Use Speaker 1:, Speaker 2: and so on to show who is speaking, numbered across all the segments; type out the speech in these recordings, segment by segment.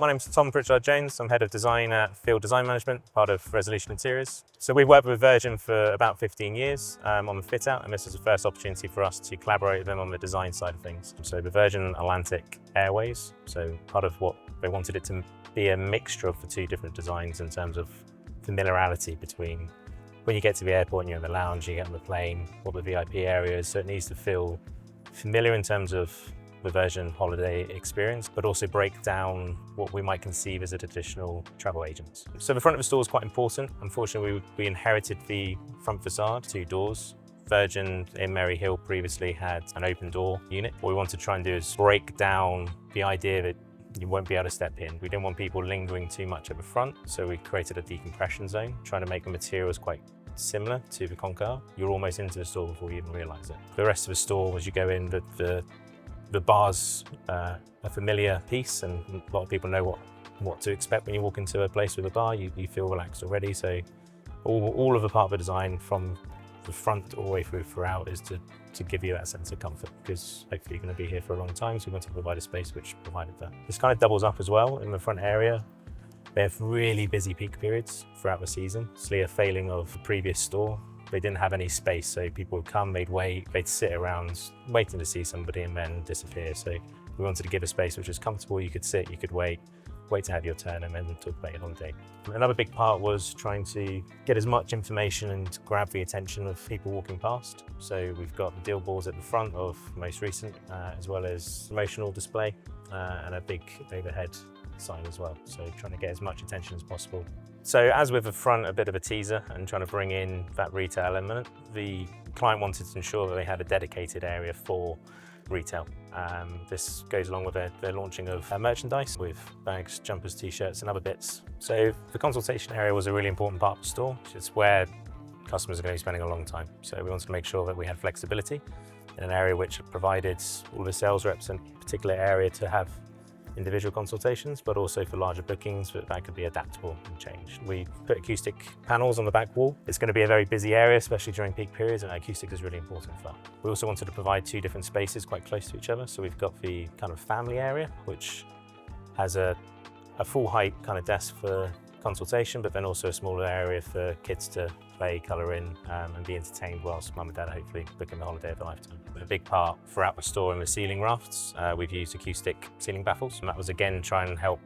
Speaker 1: My name's Pritchard Jones. I'm head of design at Field Design Management, part of Resolution Interiors. So we've worked with Virgin for about 15 years on the fit out, and this is the first opportunity for us to collaborate with them on the design side of things. So the Virgin Atlantic Airways, so part of what they wanted it to be a mixture of the two different designs in terms of familiarity between when you get to the airport and you're in the lounge, you get on the plane, what the VIP area is. So it needs to feel familiar in terms of the Virgin holiday experience, but also break down what we might conceive as a traditional travel agent. So the front of the store is quite important. Unfortunately, we inherited the front facade, 2 doors. Virgin in Merry Hill previously had an open door unit. What we want to try and do is break down the idea that you won't be able to step in. We didn't want people lingering too much at the front, so we created a decompression zone, trying to make the materials quite similar to the Concorde. You're almost into the store before you even realise it. The rest of the store, as you go in, the bar's a familiar piece, and a lot of people know what to expect when you walk into a place with a bar. You feel relaxed already, so all of the part of the design from the front all the way throughout is to give you that sense of comfort, because hopefully you're going to be here for a long time, so we want to provide a space which provided that. This kind of doubles up as well in the front area. They have really busy peak periods throughout the season. It's a failing of the previous store. They didn't have any space, so people would come, they'd wait, they'd sit around waiting to see somebody and then disappear. So we wanted to give a space which was comfortable. You could sit, you could wait to have your turn, and then talk about your holiday. Another big part was trying to get as much information and grab the attention of people walking past. So we've got the deal boards at the front of most recent, as well as promotional display and a big overhead sign as well. So trying to get as much attention as possible. So as with the front, a bit of a teaser and trying to bring in that retail element, the client wanted to ensure that they had a dedicated area for retail. This goes along with their launching of merchandise with bags, jumpers, t-shirts and other bits. So the consultation area was a really important part of the store. It's where customers are going to be spending a long time. So we wanted to make sure that we had flexibility in an area which provided all the sales reps in a particular area to have individual consultations, but also for larger bookings that could be adaptable and changed. We put acoustic panels on the back wall. It's going to be a very busy area, especially during peak periods, and acoustic is really important for that. We also wanted to provide 2 different spaces quite close to each other. So we've got the kind of family area, which has a full height kind of desk for consultation, but then also a smaller area for kids to play, colour in and be entertained whilst mum and dad are hopefully booking the holiday of a lifetime. A big part throughout the store in the ceiling rafts, we've used acoustic ceiling baffles, and that was again trying to help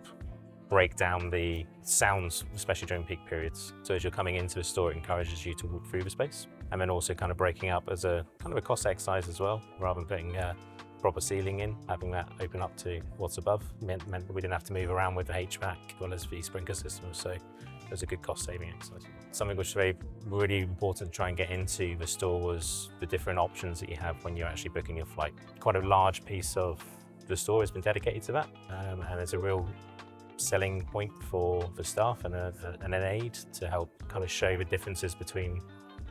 Speaker 1: break down the sounds, especially during peak periods. So as you're coming into the store, it encourages you to walk through the space, and then also kind of breaking up as a kind of a cost exercise as well, rather than putting proper ceiling in, having that open up to what's above meant that we didn't have to move around with the HVAC as well as the sprinkler system, so it was a good cost saving exercise. Something which was really important to try and get into the store was the different options that you have when you're actually booking your flight. Quite a large piece of the store has been dedicated to that, and it's a real selling point for the staff and an aid to help kind of show the differences between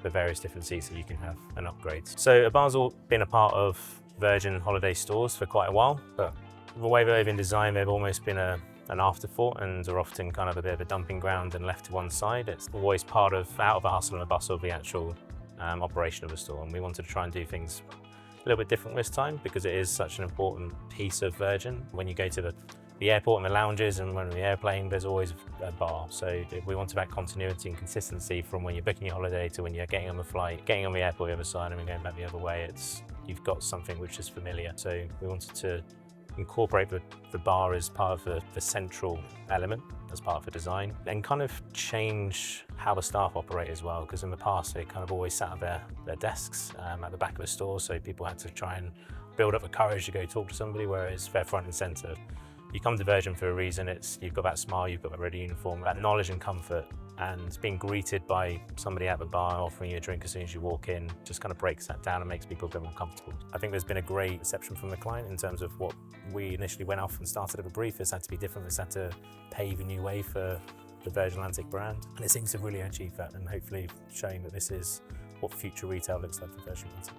Speaker 1: the various different seats that you can have and upgrades. So bar's all been a part of Virgin holiday stores for quite a while, but the way they've been designed, they've almost been an afterthought and are often kind of a bit of a dumping ground and left to one side. It's always out of the hustle and the bustle of the actual operation of the store, and we wanted to try and do things a little bit different this time because it is such an important piece of Virgin. When you go to the airport and the lounges and when on the airplane, there's always a bar. So we wanted that continuity and consistency from when you're booking your holiday to when you're getting on the flight, getting on the airport the other side and then going back the other way. You've got something which is familiar. So we wanted to incorporate the bar as part of the central element, as part of the design, and kind of change how the staff operate as well, because in the past they kind of always sat at their desks at the back of the store, so people had to try and build up the courage to go talk to somebody, whereas they're front and centre. You come to Virgin for a reason. You've got that smile, you've got that ready uniform, that knowledge and comfort, and being greeted by somebody at the bar offering you a drink as soon as you walk in just kind of breaks that down and makes people a bit more comfortable. I think there's been a great reception from the client in terms of what we initially went off and started at a brief. This had to be different. This had to pave a new way for the Virgin Atlantic brand, and it seems to really achieve that, and hopefully showing that this is what future retail looks like for Virgin Atlantic.